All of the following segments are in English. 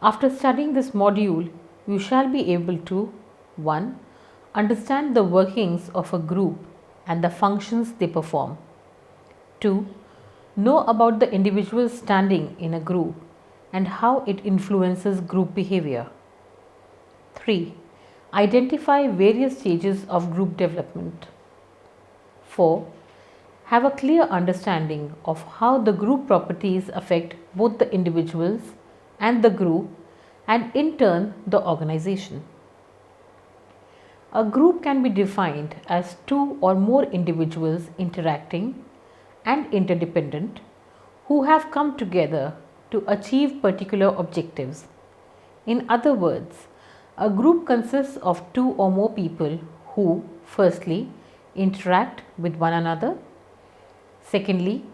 After studying this module, you shall be able to 1. Understand the workings of a group and the functions they perform. 2. Know about the individual standing in a group and how it influences group behavior. 3. Identify various stages of group development. 4. Have a clear understanding of how the group properties affect both the individuals and the group and in turn the organization. A group can be defined as two or more individuals interacting and interdependent who have come together to achieve particular objectives. In other words, a group consists of two or more people who, firstly, interact with one another, secondly,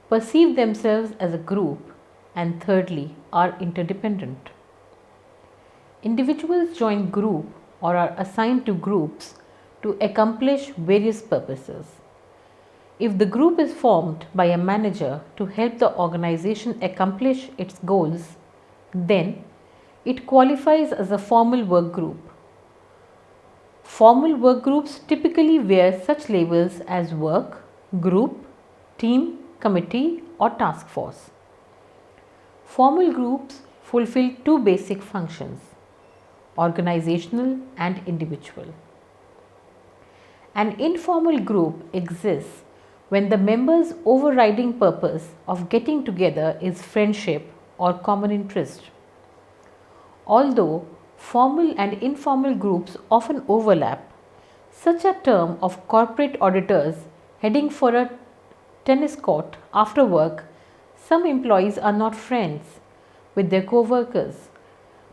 perceive themselves as a group, and thirdly, are interdependent. Individuals join group or are assigned to groups to accomplish various purposes. If the group is formed by a manager to help the organization accomplish its goals, then it qualifies as a formal work group. Formal work groups typically wear such labels as work, group, team, committee, or task force. Formal groups fulfill two basic functions: organizational and individual. An informal group exists when the members' overriding purpose of getting together is friendship or common interest. Although formal and informal groups often overlap, such a term of corporate auditors heading for a tennis court after work, some employees are not friends with their co-workers.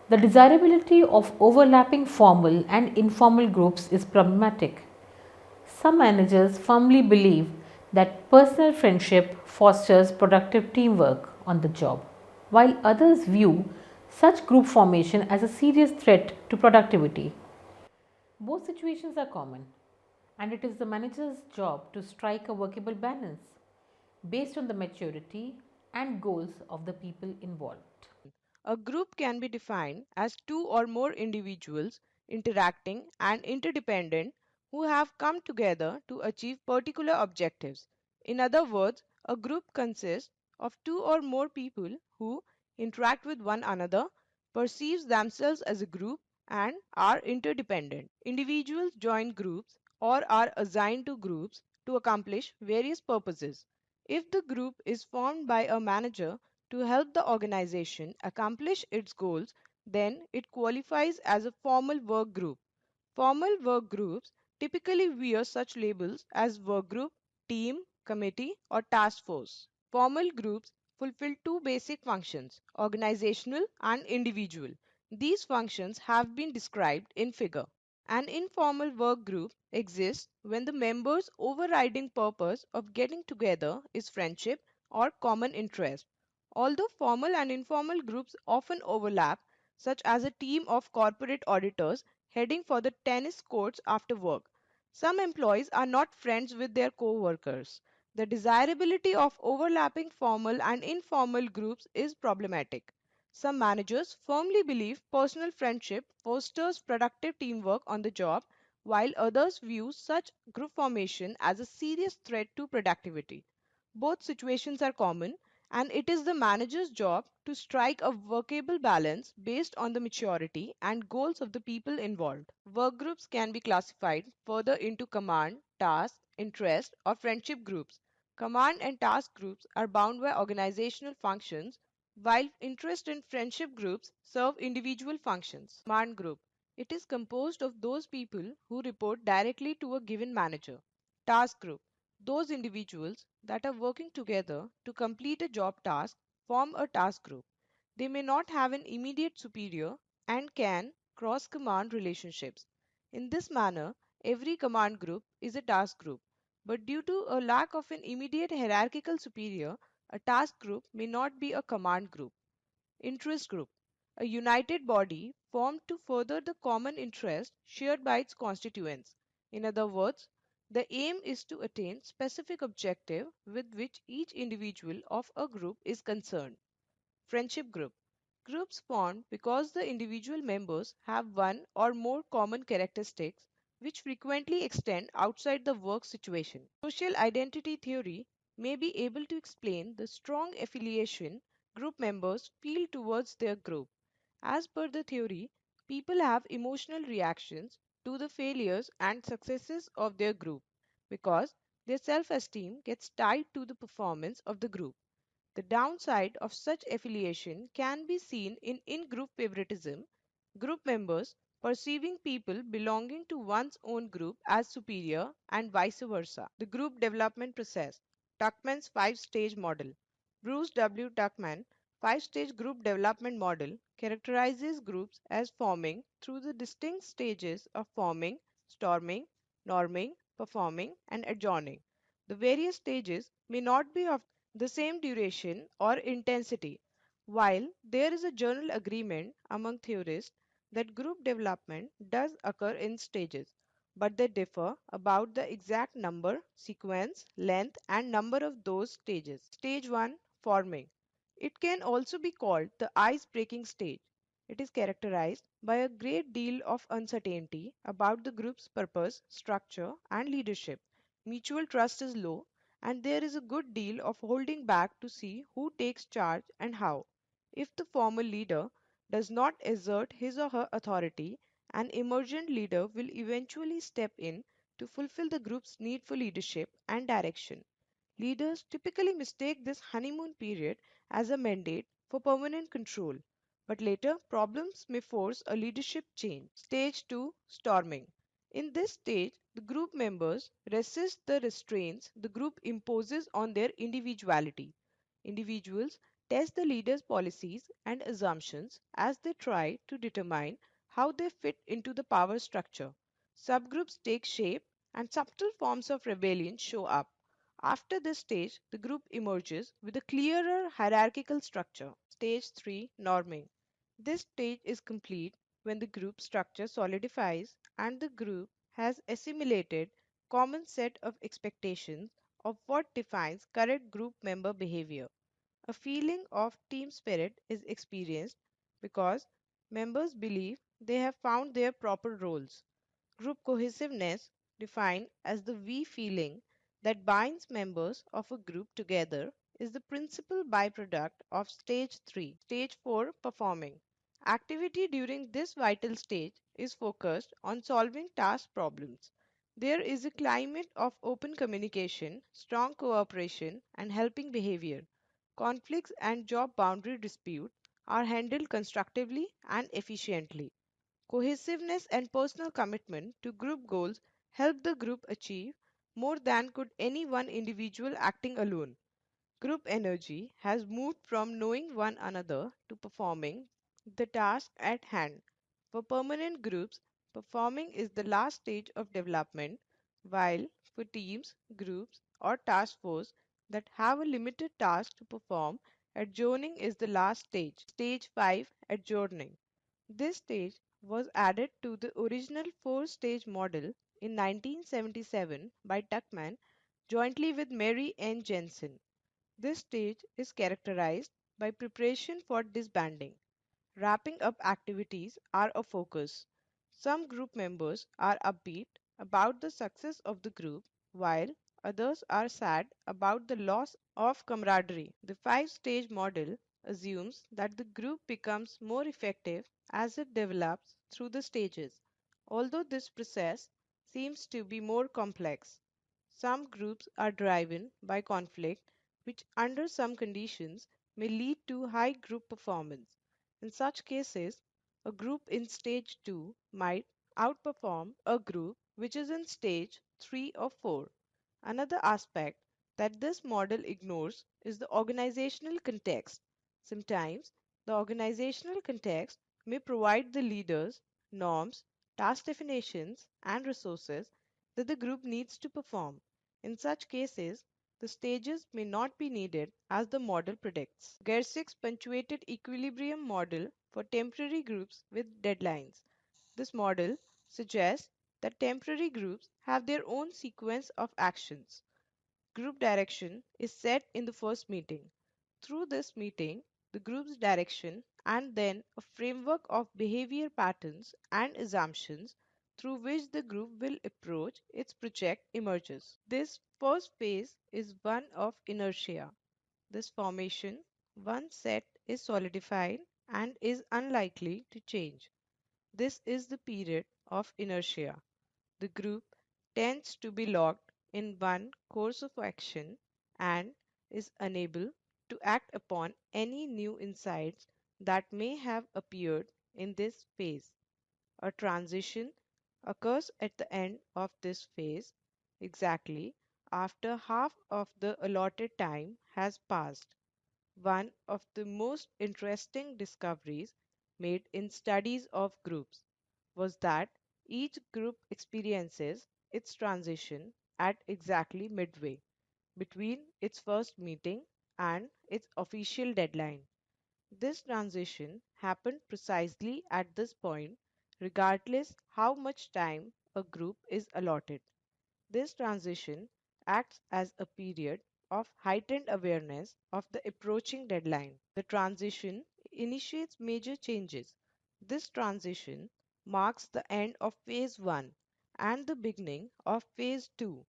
The desirability of overlapping formal and informal groups is problematic. Some managers firmly believe that personal friendship fosters productive teamwork on the job, while others view such group formation as a serious threat to productivity. Both situations are common, and it is the manager's job to strike a workable balance based on the maturity and goals of the people involved. A group can be defined as two or more individuals interacting and interdependent who have come together to achieve particular objectives. In other words, a group consists of two or more people who interact with one another, perceives themselves as a group, and are interdependent. Individuals join groups or are assigned to groups to accomplish various purposes. If the group is formed by a manager to help the organization accomplish its goals, then it qualifies as a formal work group. Formal work groups typically wear such labels as work group, team, committee, or task force. Formal groups fulfill two basic functions: organizational and individual. These functions have been described in figure. An informal work group exists when the members' overriding purpose of getting together is friendship or common interest. Although formal and informal groups often overlap, such as a team of corporate auditors heading for the tennis courts after work, some employees are not friends with their co-workers. The desirability of overlapping formal and informal groups is problematic. Some managers firmly believe personal friendship fosters productive teamwork on the job, while others view such group formation as a serious threat to productivity. Both situations are common, and it is the manager's job to strike a workable balance based on the maturity and goals of the people involved. Work groups can be classified further into command, task, interest, or friendship groups. Command and task groups are bound by organizational functions, while interest and friendship groups serve individual functions. Command group. It is composed of those people who report directly to a given manager. Task group. Those individuals that are working together to complete a job task form a task group. They may not have an immediate superior and can cross command relationships. In this manner, every command group is a task group. But due to a lack of an immediate hierarchical superior, a task group may not be a command group. Interest group, a united body formed to further the common interest shared by its constituents. In other words, the aim is to attain specific objective with which each individual of a group is concerned. Friendship group. Groups formed because the individual members have one or more common characteristics which frequently extend outside the work situation. Social identity theory may be able to explain the strong affiliation group members feel towards their group. As per the theory, people have emotional reactions to the failures and successes of their group because their self esteem gets tied to the performance of the group. The downside of such affiliation can be seen in group favoritism, group members perceiving people belonging to one's own group as superior and vice versa. The group development process, Tuckman's five-stage model. Bruce W. Tuckman five-stage group development model characterizes groups as forming through the distinct stages of forming, storming, norming, performing, and adjourning. The various stages may not be of the same duration or intensity. While there is a general agreement among theorists that group development does occur in stages, but they differ about the exact number, sequence, length, and number of those stages. Stage 1, forming. It can also be called the ice breaking stage. It is characterized by a great deal of uncertainty about the group's purpose, structure, and leadership. Mutual trust is low, and there is a good deal of holding back to see who takes charge and how. If the former leader does not assert his or her authority, an emergent leader will eventually step in to fulfill the group's need for leadership and direction. Leaders typically mistake this honeymoon period as a mandate for permanent control, but later problems may force a leadership change. Stage 2, storming. In this stage, the group members resist the restraints the group imposes on their individuality. Individuals test the leader's policies and assumptions as they try to determine how they fit into the power structure. Subgroups take shape and subtle forms of rebellion show up. After this stage, the group emerges with a clearer hierarchical structure. Stage 3, norming. This stage is complete when the group structure solidifies and the group has assimilated common set of expectations of what defines correct group member behavior. A feeling of team spirit is experienced because members believe they have found their proper roles. Group cohesiveness, defined as the we feeling that binds members of a group together, is the principal byproduct of stage 3. Stage 4, performing. Activity during this vital stage is focused on solving task problems. There is a climate of open communication, strong cooperation, and helping behavior. Conflicts and job boundary disputes are handled constructively and efficiently. Cohesiveness and personal commitment to group goals help the group achieve more than could any one individual acting alone. Group energy has moved from knowing one another to performing the task at hand. For permanent groups, performing is the last stage of development, while for teams, groups, or task force that have a limited task to perform, adjourning is the last stage. Stage 5, adjourning. This stage was added to the original four-stage model in 1977 by Tuckman jointly with Mary N. Jensen. This stage is characterized by preparation for disbanding. Wrapping up activities are a focus. Some group members are upbeat about the success of the group, while others are sad about the loss of camaraderie. The five-stage model assumes that the group becomes more effective as it develops through the stages, although this process seems to be more complex. Some groups are driven by conflict, which under some conditions may lead to high group performance. In such cases, a group in stage 2 might outperform a group which is in stage 3 or 4. Another aspect that this model ignores is the organizational context. Sometimes the organizational context may provide the leaders, norms, task definitions, and resources that the group needs to perform. In such cases, the stages may not be needed as the model predicts. Gersic's punctuated equilibrium model for temporary groups with deadlines. This model suggests that temporary groups have their own sequence of actions. Group direction is set in the first meeting. Through this meeting, the group's direction and then a framework of behavior patterns and assumptions through which the group will approach its project emerges. This first phase is one of inertia. This formation, once set, is solidified and is unlikely to change. This is the period of inertia. The group tends to be locked in one course of action and is unable to act upon any new insights that may have appeared in this phase. A transition occurs at the end of this phase, exactly after half of the allotted time has passed. One of the most interesting discoveries made in studies of groups was that each group experiences its transition at exactly midway between its first meeting and its official deadline. This transition happened precisely at this point, regardless how much time a group is allotted. This transition acts as a period of heightened awareness of the approaching deadline. The transition initiates major changes. This transition marks the end of phase 1 and the beginning of phase 2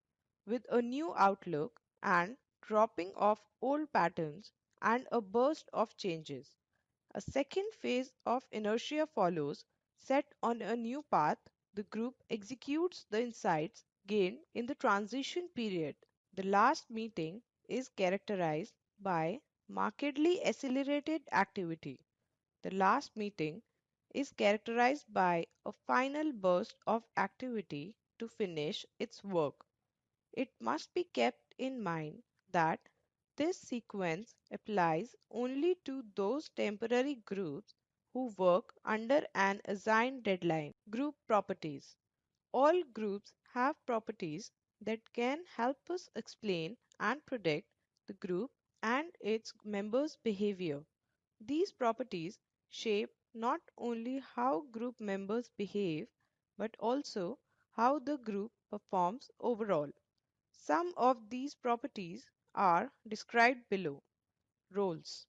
with a new outlook and dropping of old patterns and a burst of changes. A second phase of inertia follows, set on a new path. The group executes the insights gained in the transition period. The last meeting is characterized by markedly accelerated activity. The last meeting is characterized by a final burst of activity to finish its work. It must be kept in mind that this sequence applies only to those temporary groups who work under an assigned deadline. Group properties. All groups have properties that can help us explain and predict the group and its members' behavior. These properties shape not only how group members behave but also how the group performs overall. Some of these properties are described below. Roles.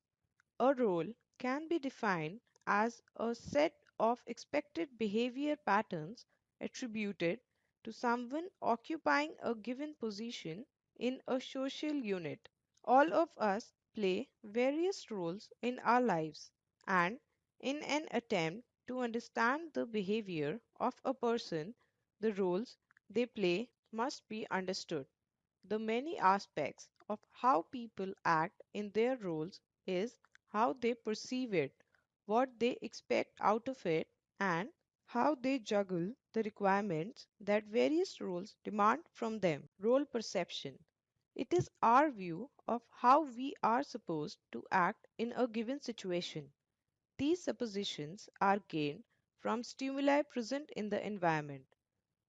A role can be defined as a set of expected behavior patterns attributed to someone occupying a given position in a social unit. All of us play various roles in our lives, and in an attempt to understand the behavior of a person, the roles they play must be understood. The many aspects of how people act in their roles is how they perceive it, what they expect out of it, and how they juggle the requirements that various roles demand from them. Role perception. It is our view of how we are supposed to act in a given situation. These suppositions are gained from stimuli present in the environment.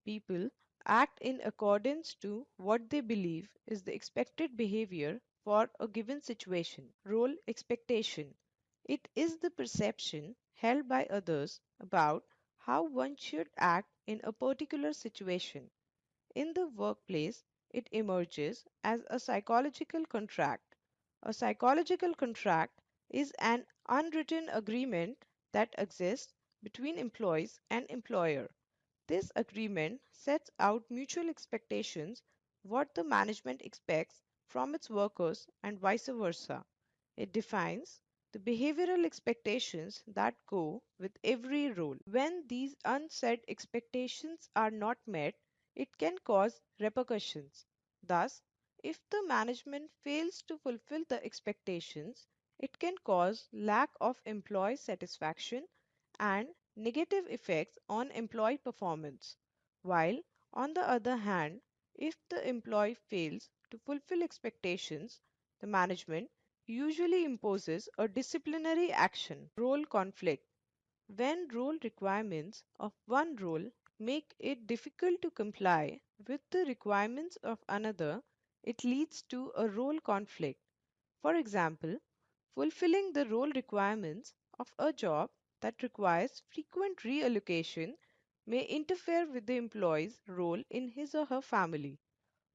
People act in accordance to what they believe is the expected behavior for a given situation. Role expectation. It is the perception held by others about how one should act in a particular situation. In the workplace, it emerges as a psychological contract. A psychological contract is an unwritten agreement that exists between employees and employer. This agreement sets out mutual expectations, what the management expects from its workers and vice versa. It defines the behavioral expectations that go with every role. When these unset expectations are not met, it can cause repercussions. Thus, if the management fails to fulfill the expectations, it can cause lack of employee satisfaction and negative effects on employee performance. While, on the other hand, if the employee fails to fulfill expectations, the management usually imposes a disciplinary action. Role conflict. When role requirements of one role make it difficult to comply with the requirements of another, it leads to a role conflict. For example, fulfilling the role requirements of a job that requires frequent reallocation may interfere with the employee's role in his or her family.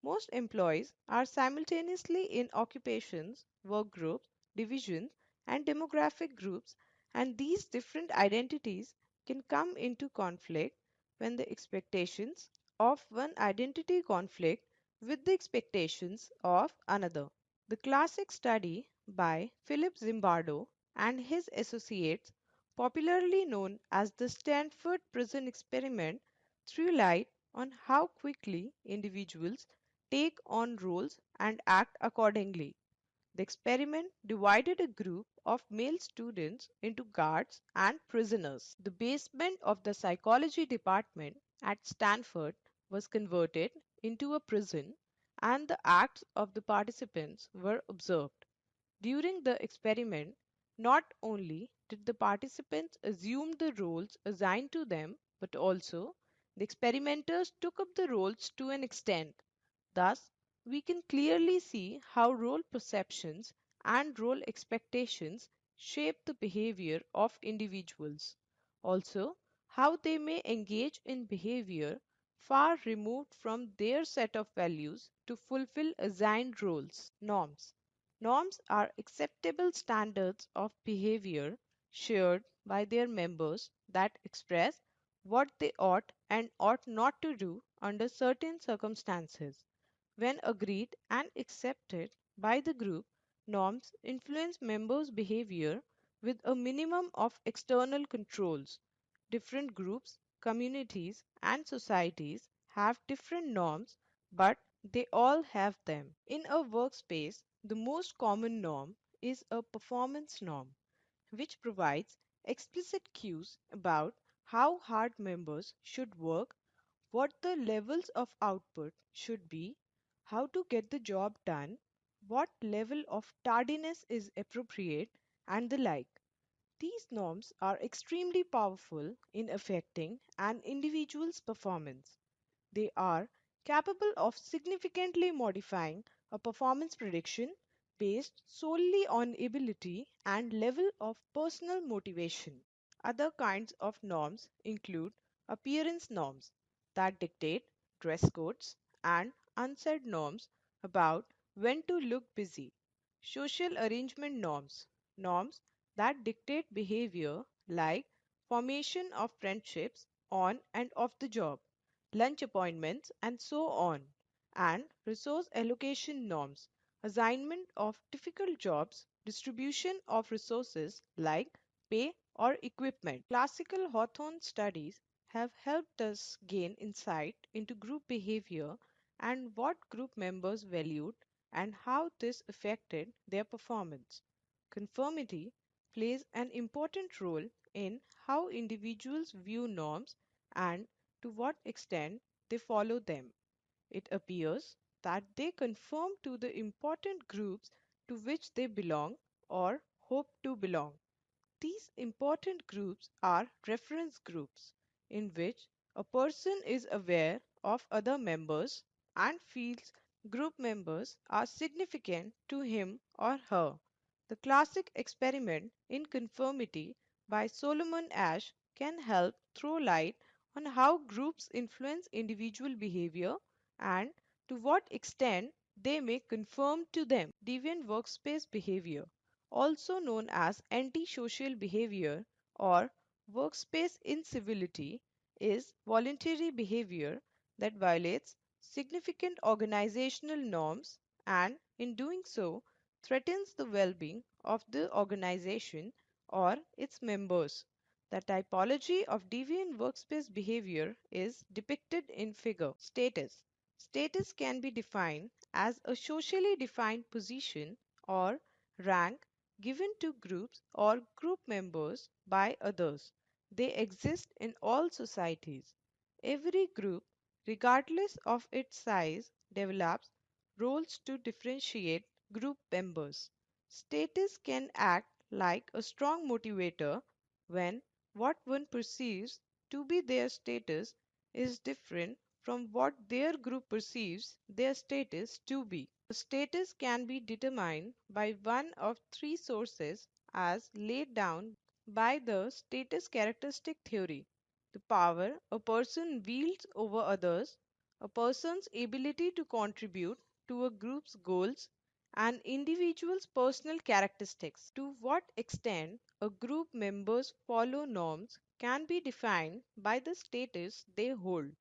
Most employees are simultaneously in occupations, work groups, divisions, and demographic groups And these different identities can come into conflict when the expectations of one identity conflict with the expectations of another. The classic study by Philip Zimbardo and his associates, popularly known as the Stanford Prison Experiment, threw light on how quickly individuals take on roles and act accordingly. The experiment divided a group of male students into guards and prisoners. The basement of the psychology department at Stanford was converted into a prison, and the acts of the participants were observed. During the experiment, not only did the participants assume the roles assigned to them, but also the experimenters took up the roles to an extent. Thus, we can clearly see how role perceptions and role expectations shape the behavior of individuals. Also, how they may engage in behavior far removed from their set of values to fulfill assigned roles. Norms. Norms are acceptable standards of behavior shared by their members that express what they ought and ought not to do under certain circumstances. When agreed and accepted by the group, norms influence members' behavior with a minimum of external controls. Different groups, communities, and societies have different norms, but they all have them. In a workspace, the most common norm is a performance norm, which provides explicit cues about how hard members should work, what the levels of output should be, how to get the job done, what level of tardiness is appropriate, and the like. These norms are extremely powerful in affecting an individual's performance. They are capable of significantly modifying a performance prediction based solely on ability and level of personal motivation. Other kinds of norms include appearance norms that dictate dress codes and unsaid norms about when to look busy, social arrangement norms, norms that dictate behavior like formation of friendships on and off the job, lunch appointments, and so on, and resource allocation norms, assignment of difficult jobs, distribution of resources like pay or equipment. Classical Hawthorne studies have helped us gain insight into group behavior and what group members valued and how this affected their performance. Conformity plays an important role in how individuals view norms and to what extent they follow them. It appears that they conform to the important groups to which they belong or hope to belong. These important groups are reference groups in which a person is aware of other members and feels group members are significant to him or her. The classic experiment in conformity by Solomon Asch can help throw light on how groups influence individual behavior and to what extent they may conform to them. Deviant workspace behavior, also known as antisocial behavior or workspace incivility, is voluntary behavior that violates significant organizational norms and, in doing so, threatens the well being of the organization or its members. The typology of deviant workspace behavior is depicted in figure. Status. Status can be defined as a socially defined position or rank given to groups or group members by others. They exist in all societies. Every group, regardless of its size, develops roles to differentiate group members. Status can act like a strong motivator when what one perceives to be their status is different from what their group perceives their status to be. A status can be determined by one of three sources as laid down by the status characteristic theory: the power a person wields over others, a person's ability to contribute to a group's goals, An individual's personal characteristics. To what extent a group members follow norms can be defined by the status they hold.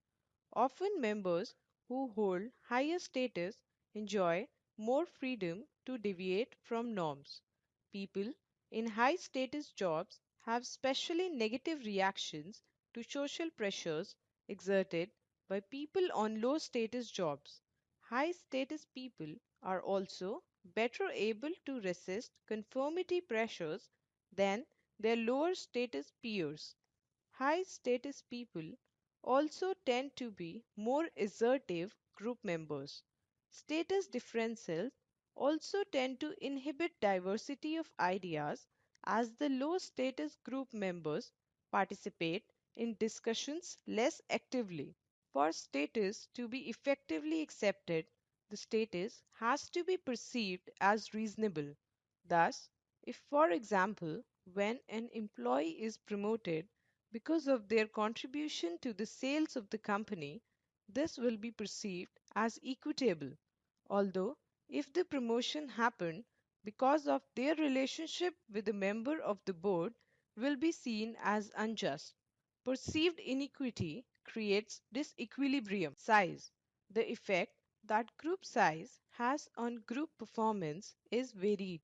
Often members who hold higher status enjoy more freedom to deviate from norms. People in high status jobs have specially negative reactions to social pressures exerted by people on low status jobs. High status people are also better able to resist conformity pressures than their lower status peers. High status people also tend to be more assertive group members. Status differentials also tend to inhibit diversity of ideas as the low status group members participate in discussions less actively. For status to be effectively accepted, the status has to be perceived as reasonable. Thus, if for example, when an employee is promoted because of their contribution to the sales of the company, this will be perceived as equitable. Although, if the promotion happened because of their relationship with a member of the board, will be seen as unjust. Perceived inequity creates disequilibrium. Size. The effect that group size has on group performance is varied.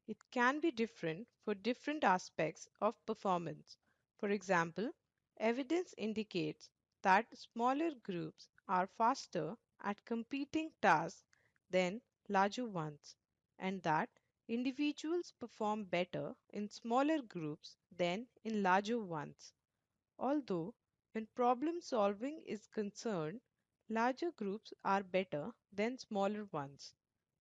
It can be different for different aspects of performance. For example, evidence indicates that smaller groups are faster at completing tasks than larger ones, and that individuals perform better in smaller groups than in larger ones. Although, when problem solving is concerned, larger groups are better than smaller ones.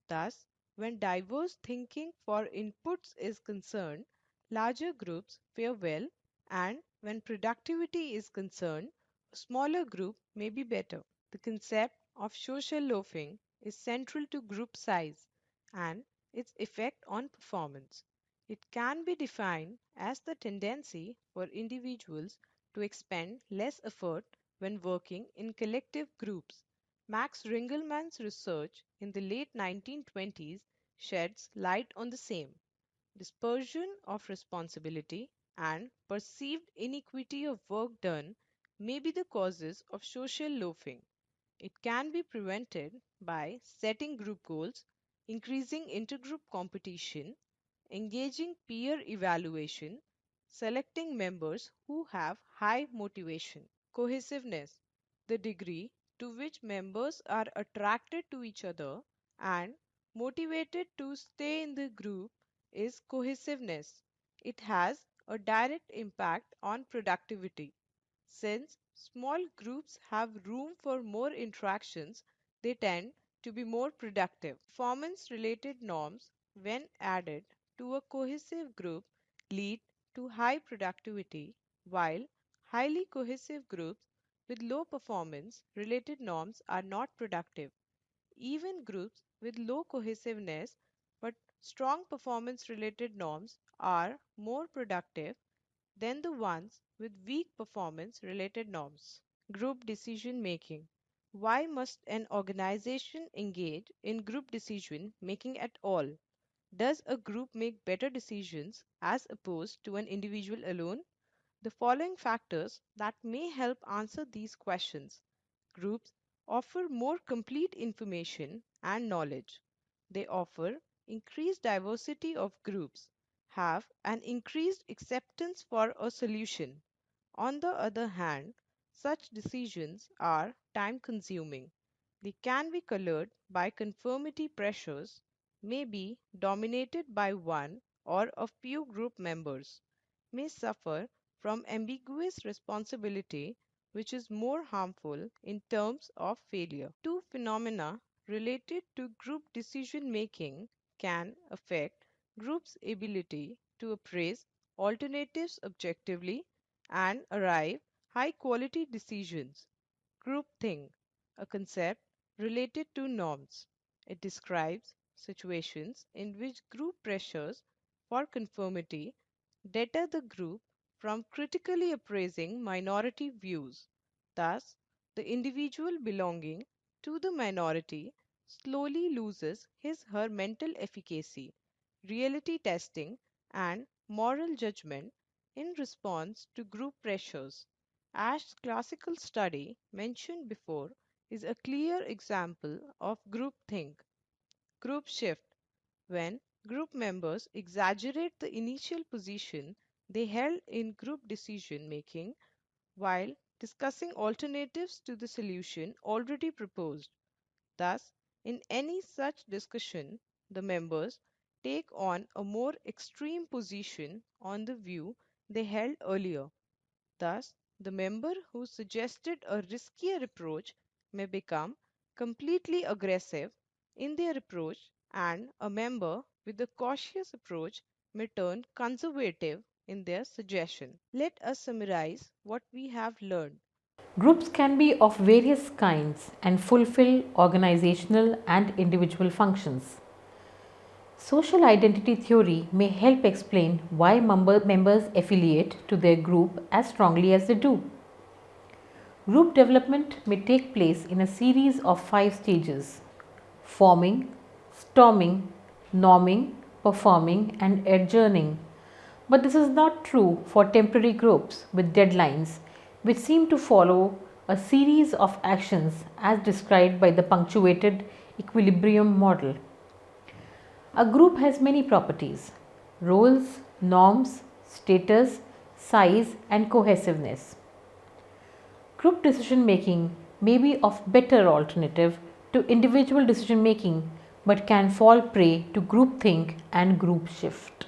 Thus, when diverse thinking for inputs is concerned, larger groups fare well, and when productivity is concerned, a smaller group may be better. The concept of social loafing is central to group size and its effect on performance. It can be defined as the tendency for individuals to expend less effort when working in collective groups. Max Ringelmann's research in the late 1920s sheds light on the same. Dispersion of responsibility and perceived inequity of work done may be the causes of social loafing. It can be prevented by setting group goals, increasing intergroup competition, engaging peer evaluation, selecting members who have high motivation. Cohesiveness, the degree to which members are attracted to each other and motivated to stay in the group, is cohesiveness. It has a direct impact on productivity. Since small groups have room for more interactions, they tend to be more productive. Performance related norms, when added to a cohesive group, lead to high productivity, while highly cohesive groups with low performance related norms are not productive. Even groups with low cohesiveness but strong performance related norms are more productive than the ones with weak performance related norms. Group decision making. Why must an organization engage in group decision making at all? Does a group make better decisions as opposed to an individual alone? The following factors that may help answer these questions. Groups offer more complete information and knowledge. They offer increased diversity of groups, have an increased acceptance for a solution. On the other hand, such decisions are time consuming. They can be colored by conformity pressures, may be dominated by one or a few group members, may suffer from ambiguous responsibility, which is more harmful in terms of failure. Two phenomena related to group decision making can affect groups' ability to appraise alternatives objectively and arrive high quality decisions. Groupthink, a concept related to norms. It describes situations in which group pressures for conformity deter the group from critically appraising minority views. Thus, the individual belonging to the minority slowly loses her mental efficacy, reality testing, and moral judgment in response to group pressures. Ash's classical study, mentioned before, is a clear example of groupthink. Group shift, when group members exaggerate the initial position they held in group decision making while discussing alternatives to the solution already proposed. Thus, in any such discussion, the members take on a more extreme position on the view they held earlier. Thus, the member who suggested a riskier approach may become completely aggressive in their approach, and a member with a cautious approach may turn conservative in their suggestion. Let us summarize what we have learned. Groups can be of various kinds and fulfill organizational and individual functions. Social identity theory may help explain why members affiliate to their group as strongly as they do. Group development may take place in a series of 5 stages: forming, storming, norming, performing, and adjourning. But this is not true for temporary groups with deadlines, which seem to follow a series of actions as described by the punctuated equilibrium model. A group has many properties: roles, norms, status, size, and cohesiveness. Group decision making may be of better alternative to individual decision making but can fall prey to groupthink and group shift.